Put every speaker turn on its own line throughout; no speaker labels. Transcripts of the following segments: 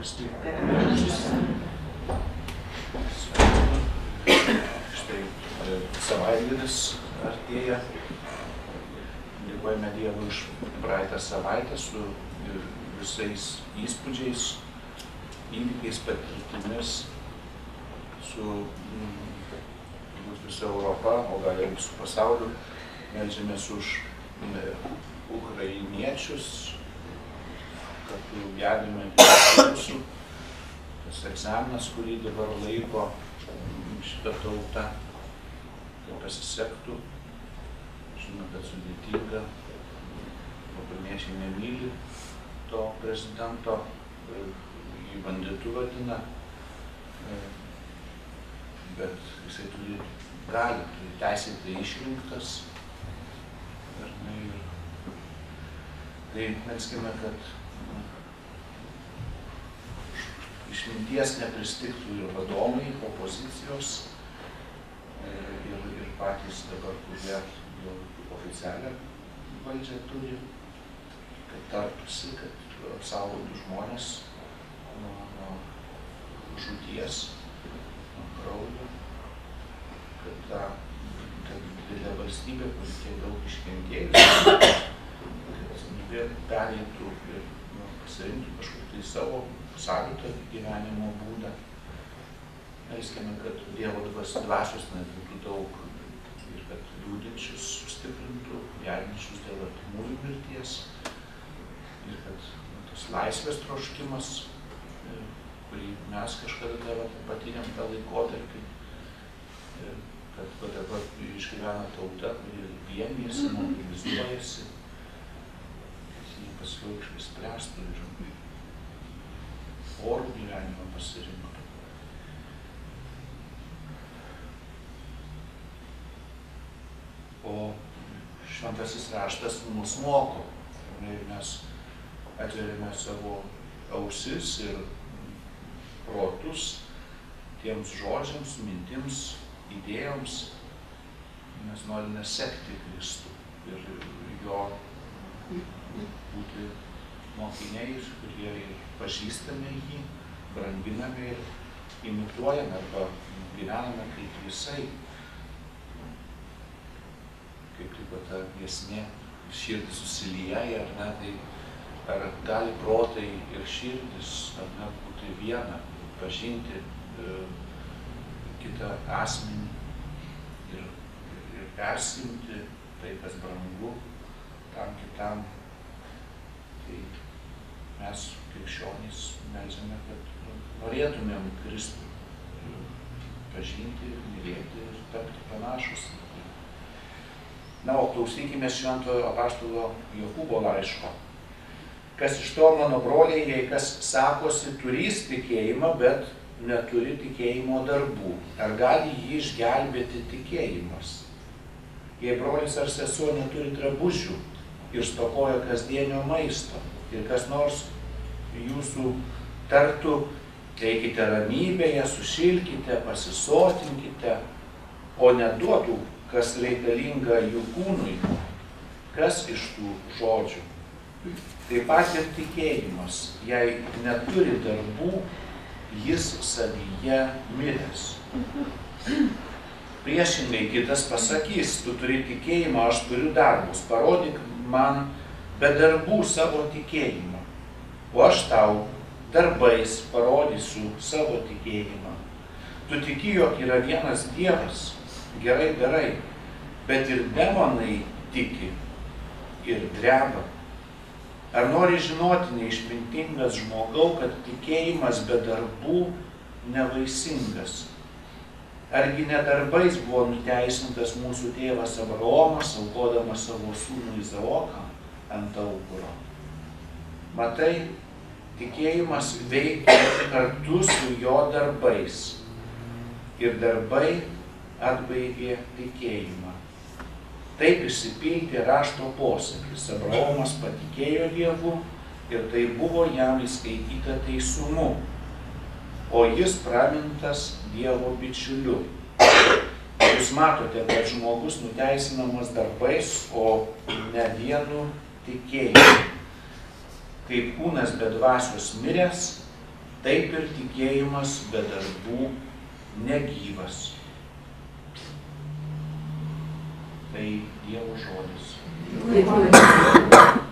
Kristui. Štai savaitgalis artėja. Dėkojame Dievui už praeitą savaitę su visais įspūdžiais, įvykiais, patirtimis, su visa Europa, o gal ir su pasauliu. Meldžiamės už ukrainiečius, kad gedime jūsų tas egzaminas, kurį dabar laiko šitą tautą, kad pasisektų. Žinoma, kad sudėtinga, ukrainiečiai nemyli to prezidento, jį banditu vadina, bet jisai turi teisėtai išrinktas. Tai melskime, kad išminties nepristigtų ir vadovai, opozicijos, ir patys dabar, kurie jau oficialią valdžią turi, kad tartųsi, kad apsaugotų žmonės nuo žūties, nuo kraujo, kad ta didelė valstybė, kuri tiek daug iškentėjo, kad pereitų ir pasirinktų kažkokį savo savitą gyvenimo būdą. Melskime, kad Dievo dvasios būtų daug ir kad liūdinčius sustiprintų, gelbinčius dėl artimųjų mirties ir kad tas laisvės troškimas, kurį mes kažkada patyrėm tą laikotarpį, kad dabar išgyvena tauta, kuri vienijasi, mobilizuojasi, kad jį paskui išspręstų ir orų gyvenimą pasirinktų. O šventasis raštas mus moko. Ir mes atveriame savo ausis ir protus tiems žodžiams, mintims, idėjoms. Mes norime sekti Kristų ir jo būti mokiniais, kurie ir pažįstame jį, branginame ir imituojame arba gyvename kaip jisai. Kaip tik ta giesmė, širdis susilieja, ar ne, tai ar gali protai ir širdis, ar ne, būti viena, pažinti kitą asmenį ir persimti tai, kas brangu tam kitam. Tai mes, krikščionys, melžiame, kad norėtumėm Kristų pažinti, mylėti ir tapti panašus. Na, o klausykime šventojo apaštalo Jokūbo laiško. Kas iš to, mano broliai, jei kas sakosi, turys tikėjimą, bet neturi tikėjimo darbų. Ar gali jį išgelbėti tikėjimas? Jei brolis ar sesuo neturi drabužių ir stokoja kasdienio maisto, ir kas nors jūsų tartų, eikite ramybėje, sušilkite, pasisotinkite, o neduotų, kas reikalinga jų kūnui, kas iš tų žodžių. Taip pat ir tikėjimas, jei neturi darbų, jis savyje miręs. Priešingai kitas pasakys, tu turi tikėjimą, aš turiu darbus, parodyk man be darbų savo tikėjimą, o aš tau darbais parodysiu savo tikėjimą. Tu tiki, jog yra vienas Dievas, gerai darai, bet ir demonai tiki ir dreba. Ar nori žinoti, neišmintingas žmogau, kad tikėjimas be darbų nevaisingas? Argi ne darbais buvo nuteisintas mūsų tėvas Abraomas, aukodamas savo sūnų Izaoką ant aukuro? Matai, tikėjimas veikia kartu su jo darbais. Ir darbai atbaigė tikėjimą. Taip išsipildė rašto posakis. Abraomas patikėjo Dievu ir tai buvo jam įskaityta teisumu, o jis pramintas Dievo bičiuliu. Jūs matote, kad žmogus nuteisinamas darbais, o ne vienu tikėjimu. Kaip kūnas be dvasios miręs, taip ir tikėjimas be darbų negyvas. Tai Dievo žodis.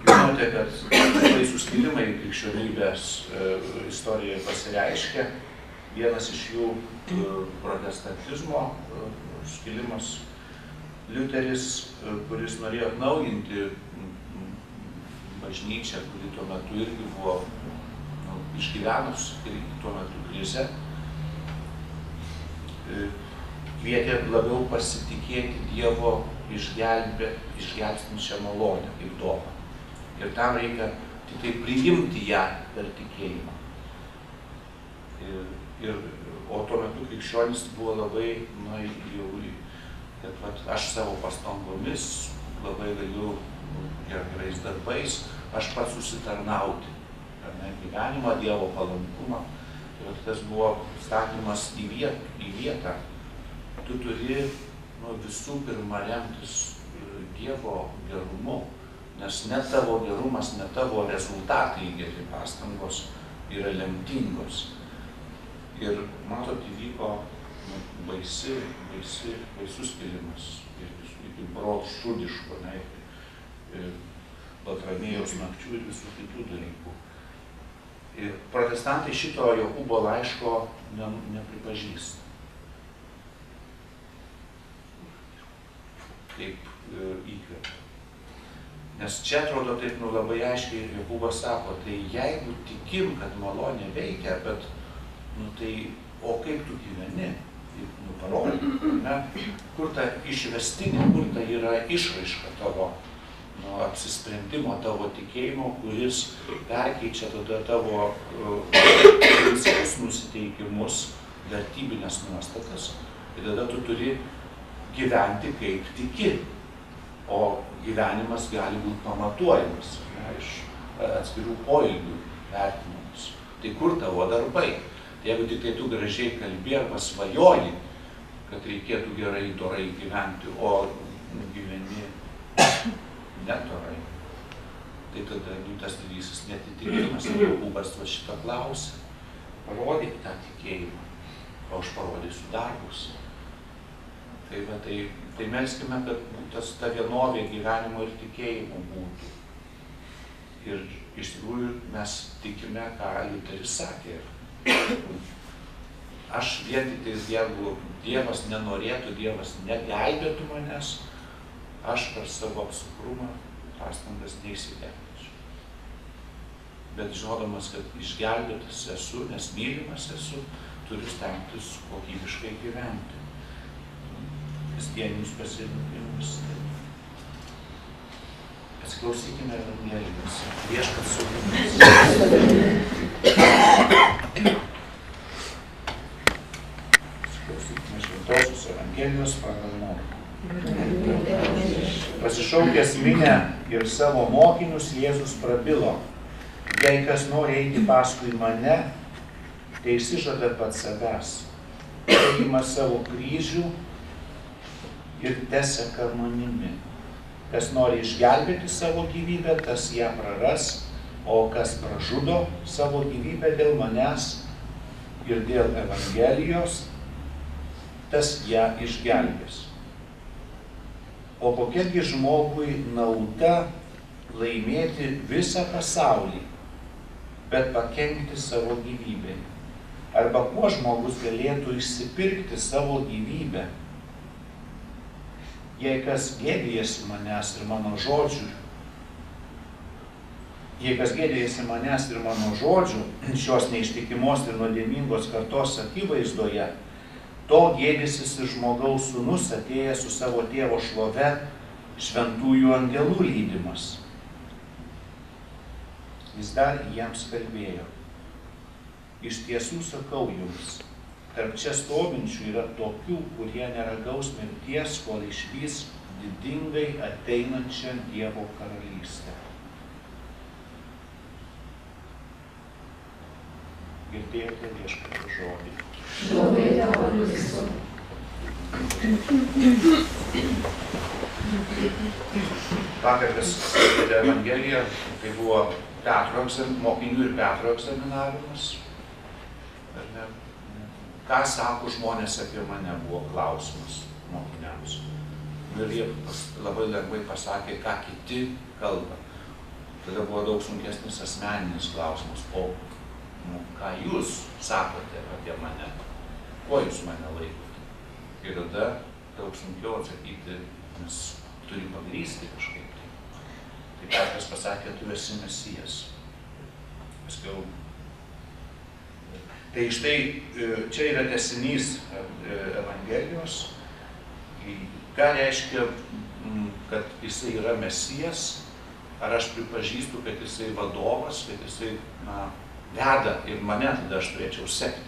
Žinote, kad baisūs skilimai krikščionybės istorijoje pasireiškia. Vienas iš jų protestantizmo skilimas. Liuteris, kuris norėjo atnaujinti bažnyčią, kuri tuo metu irgi buvo išgyvenus irgi tuo metu krizę, kvietė labiau pasitikėti Dievo išgelbstinčią malonę kaip dovaną. Ir tam reikia tik tai priimti ją per tikėjimą. O tuo metu krikščionis buvo labai, kad aš savo pastangomis labai galiu gerais darbais, aš pats susitarnauti gyvenimą, Dievo palankumą. Ir tas buvo statymas į vietą. Tu turi visų pirma remtis Dievo gerumu, nes ne tavo gerumas, ne tavo rezultatai geri pastangos yra lemtingos. Ir matot, įvyko baisus skilimas, iki brolščudiško, Baltramiejaus nakčių ir visų kitų dalykų. Ir protestantai šito Jokūbo laiško nepripažįsta. Kaip įkvėpė. Nes čia atrodo taip labai aiškiai Jokūbas sako, tai jeigu tikim, kad malonė veikia, bet tai o kaip tu gyveni? Parodyk, kur ta išvestinė, kur ta yra išraiška tavo apsisprendimo, tavo tikėjimo, kuris perkeičia tada tavo principus, nusiteikimus, vertybinės nuostatas. Ir tada tu turi gyventi kaip tiki, o gyvenimas gali būti pamatuojamas iš atskirų poelgių vertinimus. Tai kur tavo darbai? Jeigu tik tai tu gražiai kalbi arba svajoji, kad reikėtų gerai, dorai gyventi, o gyveni nedorai, tai tada tas didysis netitikimas. Jokūbas šitą klausė. Parodyk tą tikėjimą, o aš parodysiu darbus. Tai melskime, kad ta vienovė gyvenimo ir tikėjimo būtų. Ir iš tikrųjų mes tikime, ką Liuteris sakė. Aš vien tik jeigu Dievas nenorėtų, Dievas negelbėtų manęs, aš per savo apsukrumą pastangas neįsigelbėčiau. Bet žinodamas, kad išgelbėtas esu, nes mylimas esu, turiu stengtis kokybiškai gyventi. Kasdienius pasirinkimus. Pasiklausykime Evangelijos. Viešpats su mumis. Pasiklausykime Šventosios Evangelijos pagal Morkų. Pasišaukęs minią ir savo mokinius, Jėzus prabilo: jei kas nori eiti paskui mane, tai išsižada pats savęs, ima savo kryžių ir teseka manimi. Kas nori išgelbėti savo gyvybę, tas ją praras, o kas pražudo savo gyvybę dėl manęs ir dėl Evangelijos, tas ją išgelbės. O kokiagi žmogui nauda laimėti visą pasaulį, bet pakenkti savo gyvybei? Arba kuo žmogus galėtų išsipirkti savo gyvybę? Jei kas gėdijasi manęs ir mano žodžių, šios neištikimos ir nuodėmingos kartos akivaizdoje, to gėdysis ir žmogaus sūnus atėjęs su savo tėvo šlove, šventųjų angelų lydimas. Jis dar jiems kalbėjo: iš tiesų sakau jums, tarp čia stovinčių yra tokių, kurie neragaus mirties, kol išvys didingai ateinančią Dievo karalystę. Girdėjote Viešpaties žodį. Vakar kas skaitė Evangeliją, tai buvo mokinių ir Petro egzaminavimas. ar ne, ką sako žmonės apie mane, buvo klausimas mokiniams. Ir jie labai lengvai pasakė, ką kiti kalba. Tada buvo daug sunkesnis asmeninis klausimas, o ką jūs sakote apie mane, kuo jūs mane laikote. Ir tada daug sunkiau atsakyti, nes turi pagrįsti kažkaip tai. Tai Petras pasakė, tu esi Mesijas. Paskiau. Tai štai čia yra tęsinys Evangelijos. Ką reiškia, kad jisai yra Mesijas? Ar aš pripažįstu, kad jisai vadovas, kad jisai veda ir mane tada aš turėčiau sekti.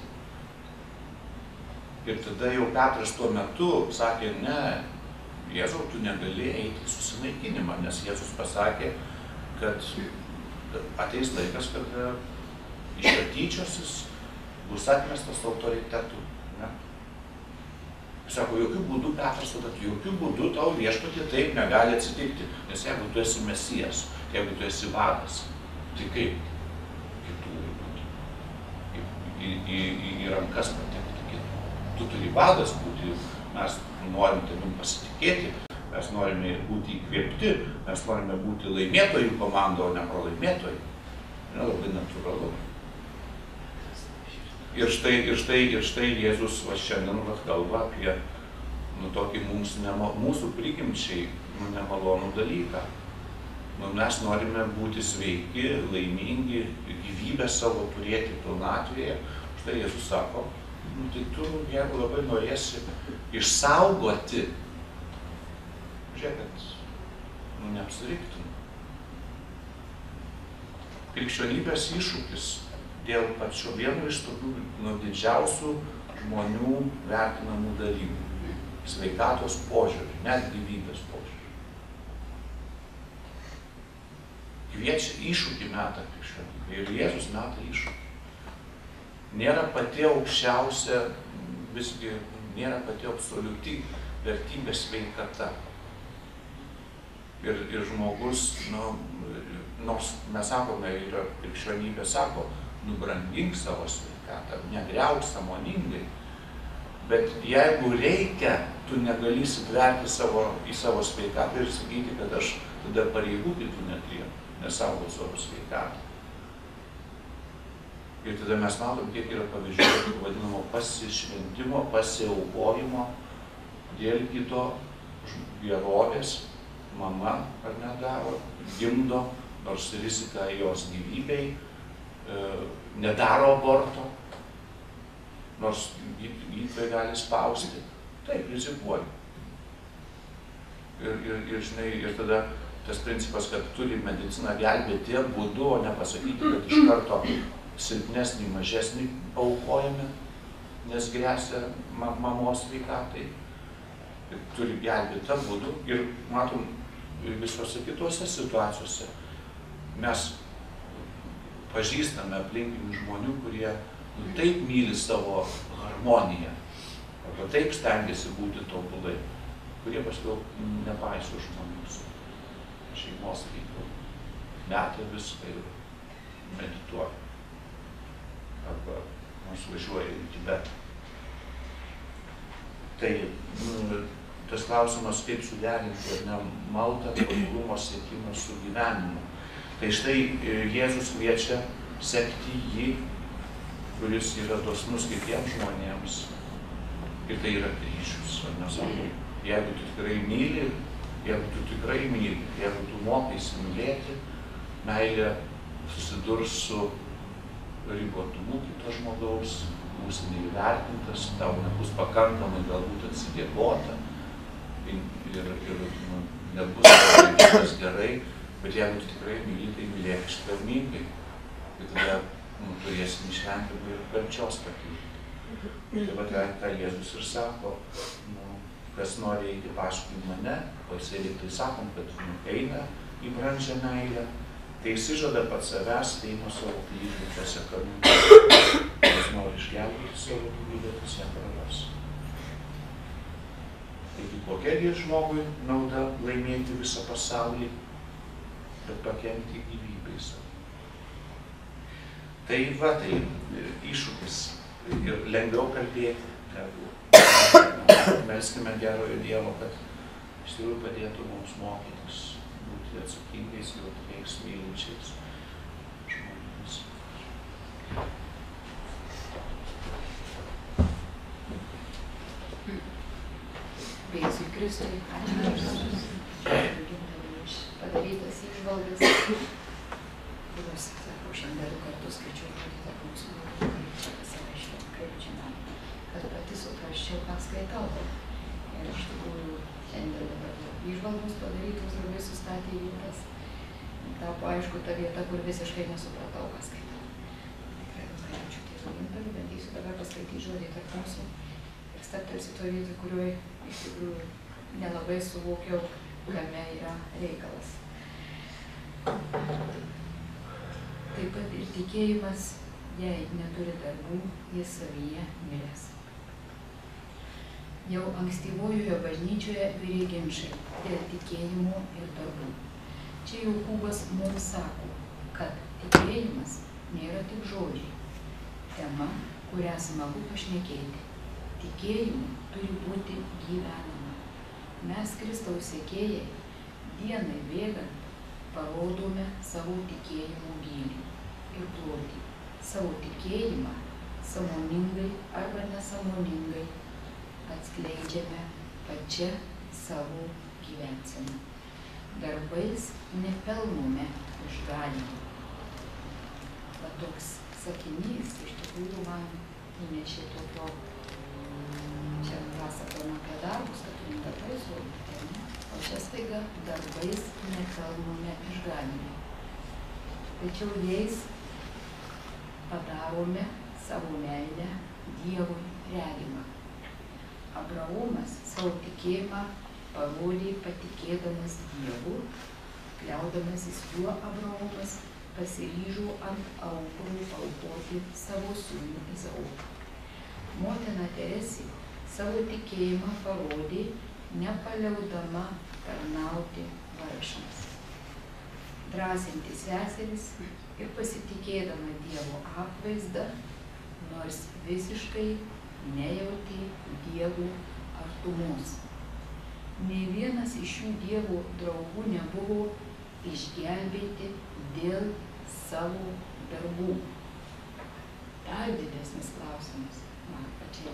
Ir tada jau Petras tuo metu sakė, ne, Jėzau, tu negali eiti į susinaikinimą, nes Jėzus pasakė, kad ateis laikas, kada iš jo tyčiosis bus atmestas autoritetu. Ne? Sako, jokių būdų, Petras, tada jokių būdų tau viešpatie taip negali atsitikti, nes jeigu tu esi Mesijas, jeigu tu esi vadas, tai kaip kitų į rankas patekti kitų. Tu turi vadas būti, mes norim tavim pasitikėti, mes norime būti įkvėpti, mes norime būti laimėtojų komanda, o ne pralaimėtojų. yra labai natūralu. Ir štai Jėzus va šiandien kalba apie tokį mūsų prigimčiai nemalonų dalyką. Mes norime būti sveiki, laimingi, gyvybę savo turėti pilnatvėje. Štai Jėzus sako, tai tu, jeigu labai norėsi išsaugoti, žiūrėk, kad neapsiriktum. Krikščionybės iššūkis dėl pačio vieno iš tokių didžiausių žmonių vertinamų dalykų. Sveikatos požiūrį, net gyvybės požiūrį. Kviečia iššūkį metą krikščionybę ir Jėzus metą iššūkį. Nėra pati aukščiausia, visgi nėra pati absoliuti vertybė sveikata. Ir žmogus, nors mes sakome, ir krikščionybė sako, nubrangink savo sveikatą, negriauk sąmoningai, bet jeigu reikia, tu negali įsitverti į savo sveikatą ir sakyti, kad aš tada pareigų kitų neatlieku, nesaugau savo sveikatą. Ir tada mes matom, kiek yra pavyzdžių vadinamo pasišventimo, pasiaukojimo dėl kito gerovės. Mama ar nedaro, gimdo, nors rizika jos gyvybei, nedaro aborto, nors gydytojai gali spausti, taip, rizikuoja. Ir tada tas principas, kad turi medicina gelbėti būdu, o nepasakyti, kad iš karto silpnesnį, mažesnį paaukojame, nes gresia mamos sveikatai. Turi gelbėti tą būdų ir matom visose kitose situacijose. Mes pažįstame aplinkinių žmonių, kurie taip myli savo harmoniją, arba taip stengiasi būti tobulai, kurie paskui nepaiso žmonių šeimos reikalų, meta viską ir medituoja, arba nors važiuoja į Tibetą. Tai tas klausimas, kaip suderinti maldą, tobulumo siekimą su gyvenimu. Tai štai Jėzus kviečia sekti jį, kuris yra dosnus kitiems žmonėms. Ir tai yra kryžius. Jeigu tu tikrai myli, jeigu tu mokaisi mylėti, meilė susidurs su ribotumu kito žmogaus, būsi neįvertintas, tau nebus pakankamai galbūt atsidėkota ir nebus padarytas gerai, bet jeigu tu tikrai myli, tai mylėk ištvermingai. Ir tada turėsim išvengiamai ir kančios patirti. Tai va ką Jėzus ir sako, kas nori eiti paskui mane, o jisai tai sakom, kad eina į brandžią meilę, tai išsižada pats savęs, tai ima savo kryžių, paseka mums. Kas nori išgelbėti savo gyvybę, tas ją praras. Taigi kokia žmogui nauda laimėti visą pasaulį, bet pakenkti gyvybei savo. Tai va, tai iššūkis ir lengviau kalbėti, negu melskime gerojo Dievo, kad iš tikrųjų padėtų mums mokytis, būti atsakingais, jautriais, mylinčiais žmonėmis.
Jėzui Kristui, ačiū už padarytas įžvalgas, kurios, sakau, šiandien kartu skaičiau žodį mūsų, čia pasirašiau, kaip čia man, kad pati suprasčiau, ką skaitau. Ir iš tikrųjų, šiandien dabar įžvalgus padarytos labai sustatė į vietas. Tapo aišku ta vieta, kur visiškai nesupratau, ką skaitau. Tikrai labai ačiū Tėvui Gintarui, bandysiu dabar paskaityti žodį tarp mūsų ir stabtelsiu toje vietoje, kurioje iš tikrųjų nelabai suvokiau, kame yra reikalas. Taip pat ir tikėjimas, jei neturi darbų, jis savyje miręs. Jau ankstyvojoje bažnyčioje virė ginčai dėl tikėjimo ir darbų. Čia Jokūbas mums sako, kad tikėjimas nėra tik žodžiai, tema, kurią smagu pašnekėti. Tikėjimu turi būti gyvenama. Mes Kristaus sekėjai dienai bėgant parodome savo tikėjimo gylį ir plotį. Savo tikėjimą sąmoningai arba nesąmoningai atskleidžiame pačia savo gyvenseną. Darbais nepelnome išganymą. Va toks sakinys iš tikrųjų man įnešė tokio. Čia pasakojama apie darbus, kad turim darbais rodyti, ne? O čia staiga darbais nepelnome išganymą. Tačiau jais padarome savo meilę Dievui regimą. Abraomas savo tikėjimą parodė patikėdamas Dievu, kliaudamasis juo Abraomas pasiryžo ant aukuro paaukoti savo sūnų Izaoką. Motina Teresė savo tikėjimą parodė, nepaliaudama tarnauti vargšams. Drąsinti seseris ir pasitikėdama Dievo apvaizdą, nors visiškai nejautė Dievo artumos. Nei vienas iš šių Dievo draugų nebuvo išgelbėti dėl savo darbų. Dar didesnis klausimas. Man pačiai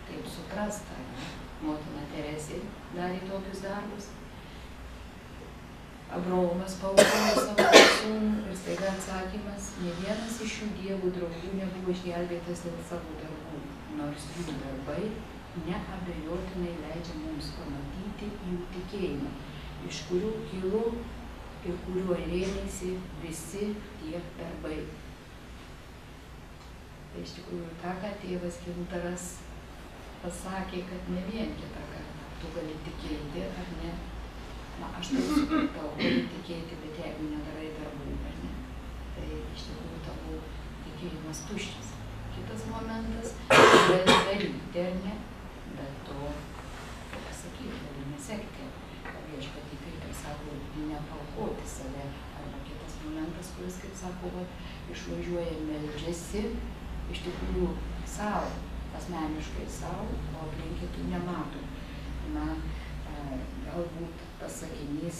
taip suprasta, motina Teresė darė tokius darbus. Abraomas paaukojo savo sūnų ir staiga atsakymas, ne vienas iš šių Dievų draugų nebuvo išgelbėtas dėl savo darbų, nors jų darbai neabejotinai leidžia mums pamatyti jų tikėjimą, iš kurių kilo ir kuriuo rėmėsi visi tie darbai. Tai iš tikrųjų tą, ką tėvas Gintaras pasakė, kad ne vien kitą kartą tu gali tikėti, ar ne? Na, aš taip supratau, gali tikėti, bet jeigu nedarai darbų, ar ne? Tai iš tikrųjų tavo tikėjimas tuščias. Kitas momentas, gali daryti, ar ne? Bet to, kaip pasakyti, gali nesekti. Viešpatį, kaip ir sako, nepaaukoti save. Arba kitas momentas, kuris, kaip sako, išvažiuoja meldžiasi, iš tikrųjų savo, asmeniškai savo, o aplink kitų nemato. Na, galbūt tas sakinys,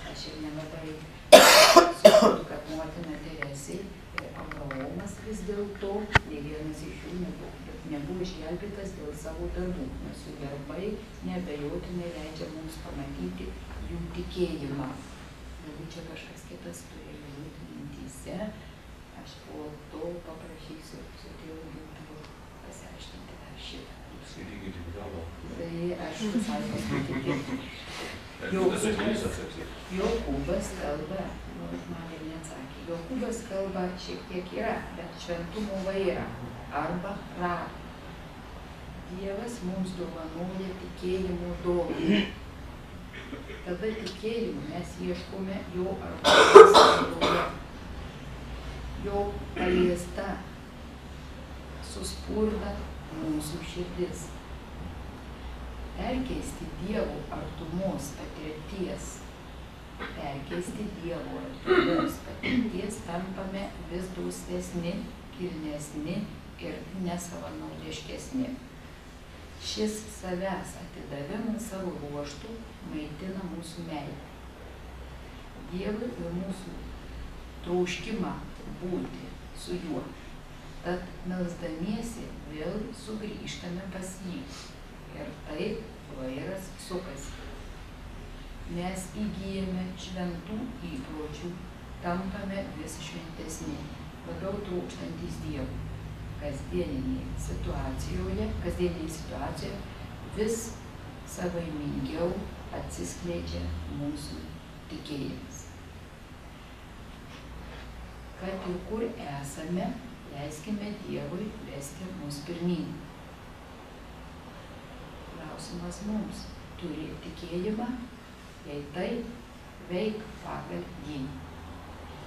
aš ir nelabai suprantu, kad motina Teresė ir Abraomas vis dėlto, nei vienas iš jų nebuvo išgelbėtas dėl savo darbų, nes jų darbai neabejotinai leidžia mums pamatyti jų tikėjimą. Galbūt čia kažkas kitas turėjo būti mintyse. Aš po to paprašysiu su tėvu Gintaru pasiaiškinti dar šitą.
Skaitykite galą.
Tai aš visai paskaityti. Jokūbas kalba, man ir neatsakė, Jokūbas kalba šiek tiek yra, bet šventumo vaira arba rado. Dievas mums dovanoja tikėjimo dovaną. Tada tikėjimu mes ieškome jo arba sąjungoje. Jo paliesta suspurda mūsų širdis. Perkeisti Dievo artumos patirties, tampame vis dosnesni, kilnesni ir nesavanaudiškesni. Šis savęs atidavimas savo ruožtų maitina mūsų meilę. Dievui ir mūsų troškimą būti su juo. Tad melsdamiesi vėl sugrįžtame pas jį. Ir taip vairas sukasi. Mes įgyjame šventų įpročių, tampame vis šventesni, labiau trūkstantys Dievui. Kasdieninėje situacijoje vis savaimingiau atsiskleidžia mūsų tikėjimas. Kad ir kur esame, leiskime Dievui vesti mus pirmyn. Klausimas mums: turi tikėjimą? Jei taip, veik pagal jį.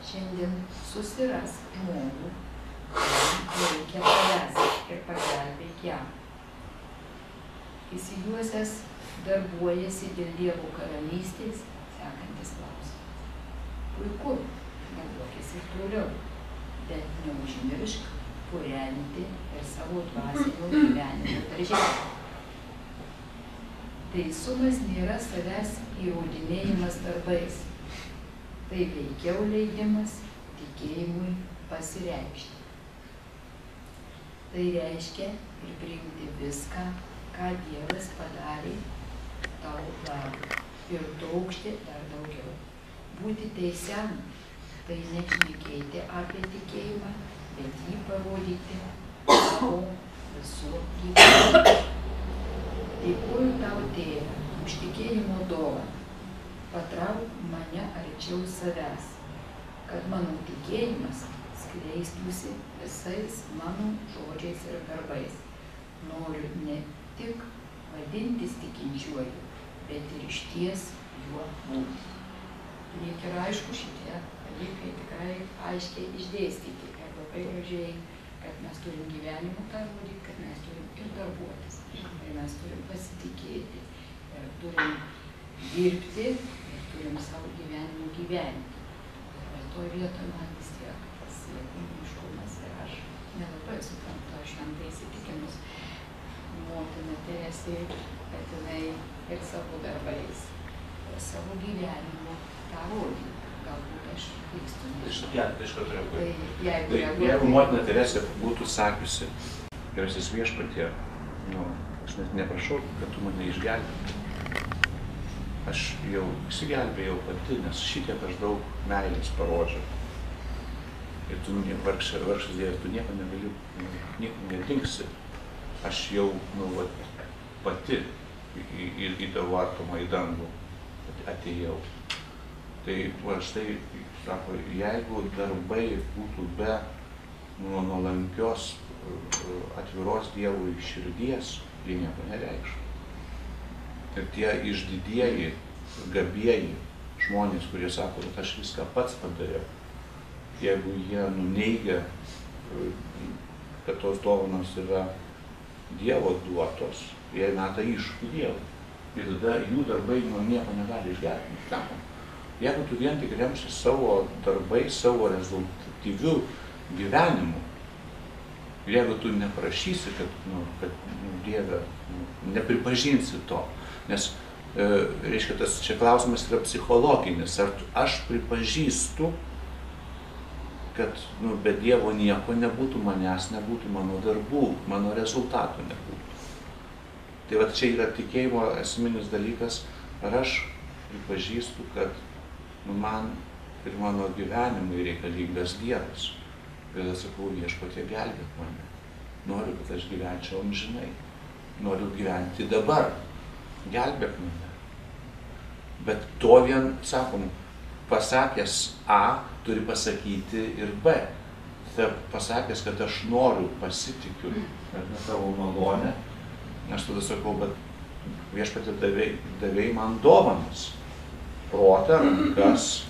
Šiandien susirask žmogų, reikia tavęs ir pagelbėk jam. Įsijuosęs darbuojasi dėl Dievo karalystės, sekantis klausimas. Puiku, darbuokis ir toliau, bet neužmiršk purenti ir savo dvasinio gyvenimo darželį. Teisumas nėra savęs įrodinėjimas darbais, tai veikiau leidimas tikėjimui pasireikšti. Tai reiškia ir priimti viską, ką Dievas padarė tau labui, ir trokšti dar daugiau. Būti teisiam, tai nešnekėti apie tikėjimą, bet jį parodyti savo visų gyvenimą. Dėkuoju tau, Tėve, už tikėjimo dovaną. Patrauk mane arčiau savęs, kad mano tikėjimas skleistųsi visais mano žodžiais ir darbais. Noriu ne tik vadintis tikinčiuoju, bet ir išties juo būti. Lyg ir aišku, šitie dalykai tikrai aiškiai išdėstyti ir labai gražiai, kad mes turim gyvenimo tą rodyti, kad mes turim ir darbuotis, ir mes turim pasitikėti, ir turim dirbti, ir turim savo gyvenimą gyventi. Ir toj vietoj man vis tiek pasiekimiškumas ir aš nelabai suprantu šventai įsitikinus motina Teresė, kad jinai ir savo darbais, ir savo gyvenimu tą rodyti. Galbūt aš klystu.
Jeigu motina Teresė būtų sakiusi, gerasis viešpatie, aš net neprašau, kad tu mane išgelbėtum. Aš jau išsigelbėjau pati, nes šitiek aš daug meilės parodžiau. Ir tu vargšas Dievas, tu nieko negali, nieko nedingsi. Aš jau pati į tavo artumą į dangų atėjau. Tai štai, sako, jeigu darbai būtų be nuolankios, atviros Dievui širdies, jie nieko nereikštų. Ir tie išdidieji, gabieji žmonės, kurie sako, kad aš viską pats padariau, jeigu jie nuneigia, kad tos dovanos yra Dievo duotos, jie meta iššūkį Dievui. Ir tada jų darbai nuo nieko negali išgelbėti. Jeigu tu vien tik remsi savo darbais, savo rezultatyviu gyvenimu, jeigu tu neprašysi, kad Dieve, nepripažinsi to, nes, reiškia, tas čia klausimas yra psichologinis, ar aš pripažįstu, kad be Dievo nieko nebūtų, manęs nebūtų, mano darbų, mano rezultatų nebūtų. Tai va čia yra tikėjimo esminis dalykas, ar aš pripažįstu, kad man ir mano gyvenimui reikalingas Dievas. Ir tada sakau, viešpatie, gelbėk mane. Noriu, kad aš gyvenčiau amžinai. Noriu gyventi dabar. Gelbėk mane. Bet to vien, sakom, pasakęs A, turi pasakyti ir B. Tai pasakęs, kad aš noriu, pasitikiu, kad ne tavo malonę, aš tada sakau, bet viešpatie davei man dovanas. Protą, rankas,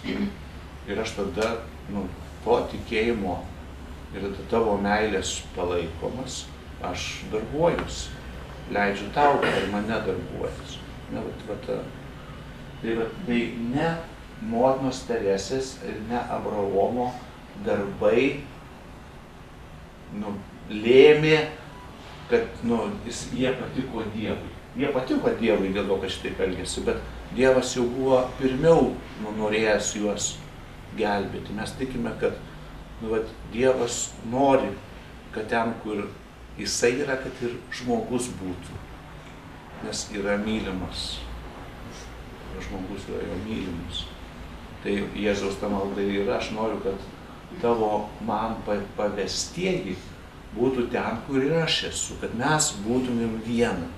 ir aš tada, to tikėjimo ir tavo meilės palaikomas, aš darbuojuosi, leidžiu tau, kad mane darbuojas. Tai ne motinos Teresės ir ne Abraomo darbai lėmė, kad jie patiko Dievui. Jie patiko Dievui dėl to, kad šitaip elgėsi, bet Dievas jau buvo pirmiau norėjęs juos gelbėti. Mes tikime, kad Dievas nori, kad ten, kur Jisai yra, kad ir žmogus būtų, nes yra mylimas. Žmogus yra jo mylimas. Tai Jėzaus ta malda yra, aš noriu, kad tavo man pavestieji būtų ten, kur ir aš esu, kad mes būtumėm viena.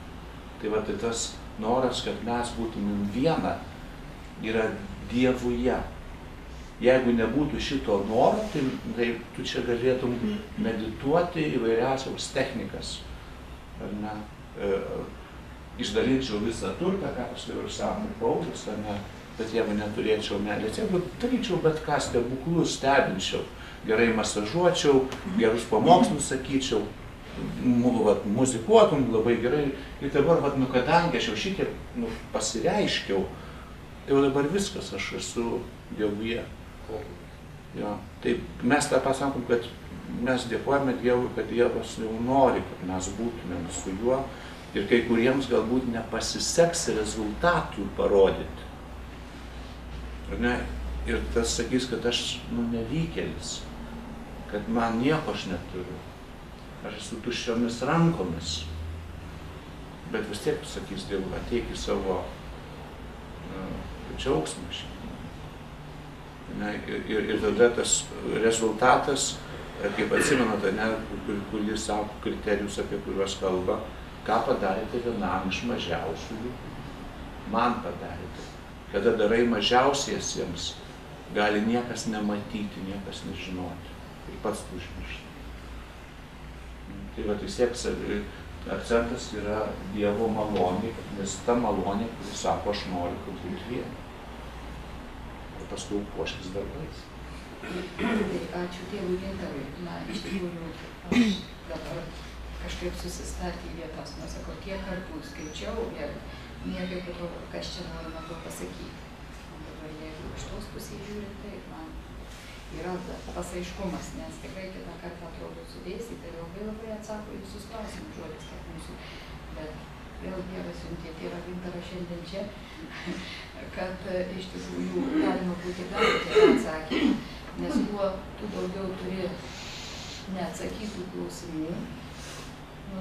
Tai tas noras, kad mes būtumėm viena, yra Dievuje. Jeigu nebūtų šito noro, tai tu čia galėtum medituoti įvairiausias technikas. Ar ne? Išdalinčiau visą turtą, ką paskui ir sako Paulius, ar ne? Bet jeigu neturėčiau meilės, jeigu daryčiau bet ką stebuklus, stebinčiau, gerai masažuočiau, gerus pamokslus sakyčiau, muzikuotum labai gerai. Ir dabar, kadangi aš jau šitiek pasireiškiau, tai jau dabar viskas, aš esu Dievuje. Jo. Tai mes tą pasakom, kad mes dėkojame Dievui, kad Dievas jau nori, kad mes būtumėm su juo. Ir kai kuriems galbūt nepasiseks rezultatų parodyti. Ir tas sakys, kad aš nevykėlis, kad man nieko aš neturiu. Aš esu tuščiomis rankomis. Bet vis tiek sakys Dievui, ateik į savo džiaugsmą šiandien. Ir tada tas rezultatas, kaip atsimenate, kur jis sako kriterijus, apie kuriuos kalba, ką padarėte vienam iš mažiausiųjų, man padarėte. Kada darai mažiausiesiems, gali niekas nematyti, niekas nežinoti. Ir pats tu užmiršti. Tai vis tiek akcentas yra Dievo malonė, nes ta malonė, kuris sako, aš noriu, kad būtų viena. Ir paskui puoškis darbais.
Ačiū Dievui Gintarui. Iš tikrųjų, aš dabar kažkaip susistatė į vietas, sakau, tiek kartų skaičiau ir niekaip atrodo, kas čia norima to pasakyti. Dabar jeigu iš tos pusės žiūrint, tai man yra tas aiškumas, nes tikrai kitą kartą atrodo sudėsite ir labai atsako į visus klausimus žodis, kaip mūsų. Bet vėl Dievas siuntė tėvą Gintarą šiandien čia, kad iš tikrųjų galima būti gauti atsakymą, nes kuo tu daugiau turi neatsakytų klausimų,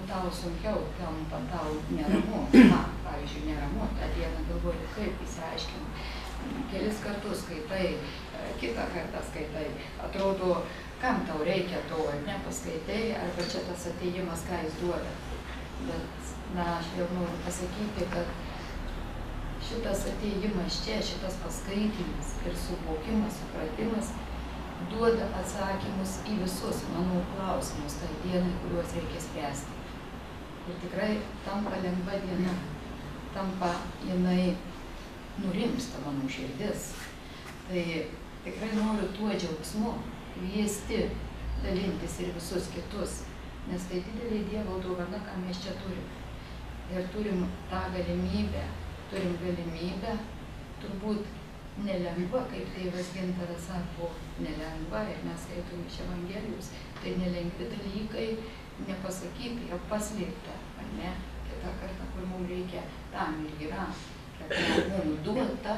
tau sunkiau tampa, tau neramu. Man, pavyzdžiui, neramu, tą dieną galvoju, kaip įsiaiškinu. Kelis kartus skaitai, kitą kartą skaitai, atrodo, kam tau reikia to, ar ne, paskaitai, arba čia tas atėjimas, ką jis duoda. Bet, aš vėl noriu pasakyti, kad šitas atėjimas čia, šitas paskaitimas ir suvokimas, supratimas duoda atsakymus į visus mano klausimus tai dienai, kuriuos reikia spręsti. Ir tikrai tampa lengva diena, tampa jinai nurimsta mano širdis. Tai tikrai noriu tuo džiaugsmu kviesti, dalintis ir visus kitus, nes tai didelė Dievo dovana, ką mes čia turim. Ir turim tą galimybę, turbūt nelengva, kaip tėvas Gintaras sako, nelengva, ir mes skaitome iš Evangelijos, tai nelengvi dalykai nepasakyti, jau paslėpta, ar ne? Kita kartą, kur mums reikia, tam ir yra, kad mums duota,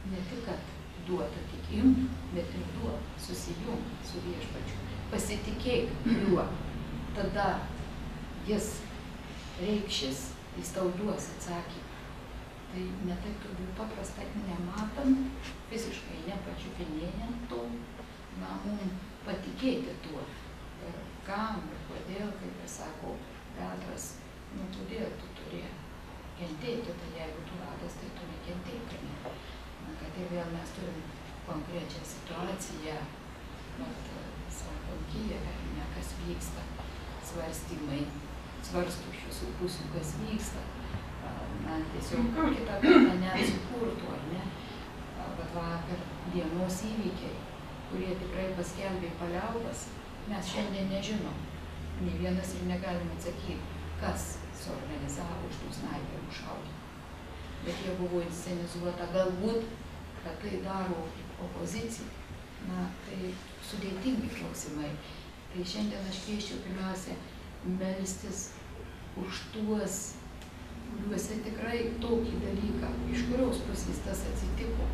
ne tik, kad duota tik imti, bet ir duota, susijungti su Viešpačiu. Pasitikėk juo, tada jis reikšis, jis tau duos atsakymą. Tai ne taip turbūt paprasta, nematant, fiziškai nepačiupinėjant to, mums patikėti tuo. Kam ir kodėl, kaip ir sako Petras, kodėl tu turi kentėti, tai jeigu tu vadas, tai tu nekentėk. Kad ir vėl mes turim konkrečią situaciją, sako, Kijeve, kas vyksta, svarstymai, svarstų iš visų pusių, kas vyksta. Tiesiog kitą kartą nesukurtų, ar ne? Bet vakar dienos įvykiai, kurie tikrai paskelbė paliaubas, mes šiandien nežinom. Nė vienas ir negalim atsakyti, kas suorganizavo už tų snaiperių šaudymą. Bet jie buvo inscenizuota, galbūt, kad tai daro opozicija. Tai sudėtingi klausimai. Tai šiandien aš kviesčiau pirmiausia melstis už tuos, kuriuose tikrai tokį dalyką, iš kurios pusės tas atsitiko.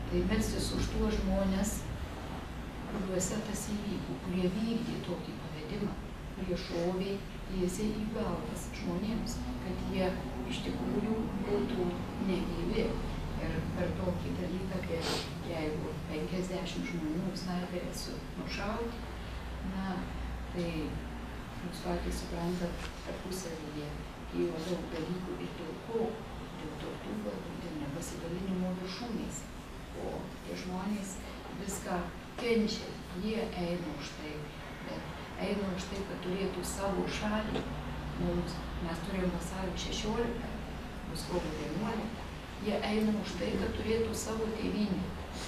Tai melstis už tuos žmonės, kuriuose tas įvyko, kurie vykdė tokį pavedimą, kurie šovė tiesiai į galvas žmonėms, kad jie iš tikrųjų būtų negyvi. Ir per tokį dalyką, jeigu 50 žmonių snaiperis nušauti, na, tai jūs patys suprantat, tarpusavyje kyla daug dalykų ir dėl ko, dėl tautų galbūt, dėl nepasidalinimo viršūnės. O tie žmonės viską kenčia, jie eina už tai, bet eina už tai, kad turėtų savo šalį. Mes turėjom vasario 16, bus kovo 11. Jie eina už tai, kad turėtų savo tėvynę.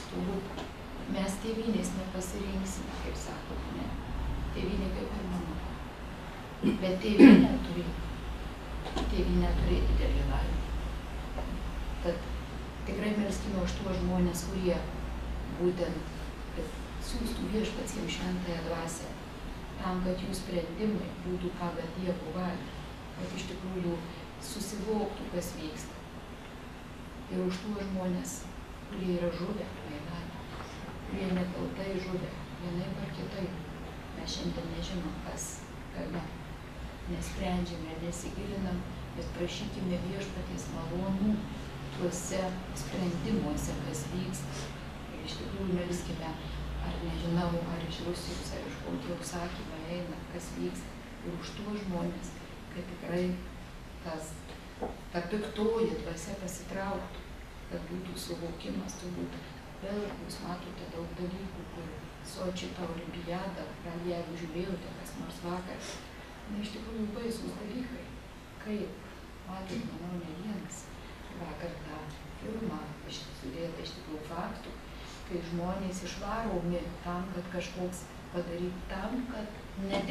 Turbūt mes tėvynės nepasirinksime, kaip sako, ne. Tėvynė kaip ir mama. Bet tėvynę turi didelį laimę. Tad tikrai melskime už tuos žmonės, kurie būtent siųstų viešpats jiems šventąją dvasią, tam, kad jų sprendimai būtų pagal Dievo valią, kad iš tikrųjų susivoktų, kas vyksta. Ir už tuos žmonės, kurie yra žuvę Maidane, kurie nekaltai žuvę, vienaip ar kitaip. Mes šiandien nežinom, kas, kame. Nesprendžiame, nesigilinam, bet prašykime viešpaties malonų tuose sprendimuose, kas vyksta. Ir iš tikrųjų melskime, ar nežinau, ar iš Rusijos, ar iš kokio užsakymą eina, kas vyksta. Ir už tuos žmonės, kad tikrai ta piktoji dvasia pasitrauktų, kad būtų suvokimas, turbūt vėl jūs matote daug dalykų, kur Sočio ta olimpiada, gal jeigu žiūrėjote kas nors vakar, na iš tikrųjų baisus dalykai, kaip matėt, manau, ne vienas vakar tą filmą, sudėta iš tikrųjų faktų, kai žmonės išvaromi tam, kad kažkoks padaryti tam, kad ne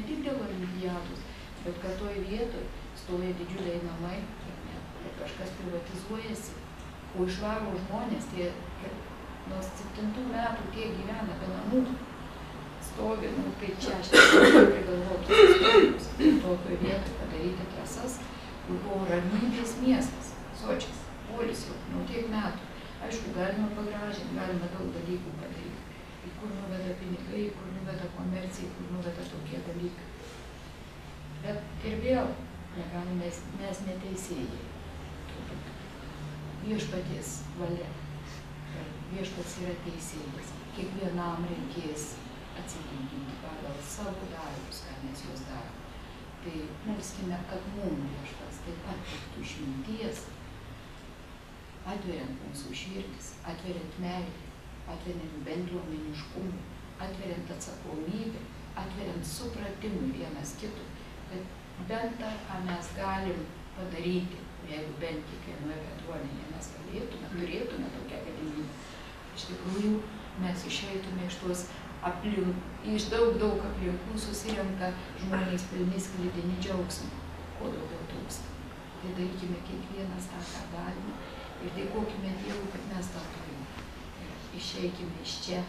tik dėl olimpiados, bet kad toj vietoj stoja didžiuliai namai ir kažkas privatizuojasi, o išvaro žmonės, tie nuo 7 metų tie gyvena be namų, stovi, kaip čia aš prigalvotus istorikus, tokioje vietoje padaryti trasas, kur buvo ramybės miestas, Sočis, poilsio, nuo tiek metų. Aišku, galima pagražinti, galima daug dalykų padaryti. Į kur nuveda pinigai, kur nuveda komercija, kur nuveda tokie dalykai. Bet ir vėl negalime, mes neteisėjai. Viešpaties valia. Viešpats yra teisėjas. Kiekvienam reikės atsilyginti pagal savo darbus, ką mes juos darome. Tai melskime, kad mums viešpats taip pat teiktų išminties, atveriant mūsų širdis, atveriant meilę, atveriant bendruomeniškumą, atveriant atsakomybę, atveriant supratimui vienas kitų, kad bent tą, ką mes galim padaryti, jeigu bent kiekvienoje bendruomenėje mes turėtume tokią galimybę. Iš tikrųjų, mes išeitume iš daug aplinkų susirenka žmonės pilni sklidini džiaugsmo, ko daugiau trūksta. Tai darykime kiekvienas tą, ką galime ir dėkokime Dievui, kad mes tą turime. Ir išeikime iš čia,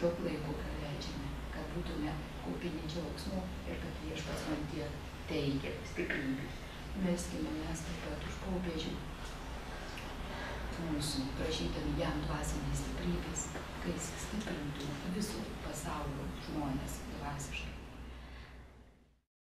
daug laiko praleidžiame, kad būtume kupini džiaugsmo ir kad viešpats man tiek teikia stiprybės. Melskime mes taip pat už popiežių mūsų, prašydami jam dvasinės stiprybės, kai jis stiprintų visų pasaulio žmonės dvasiškai.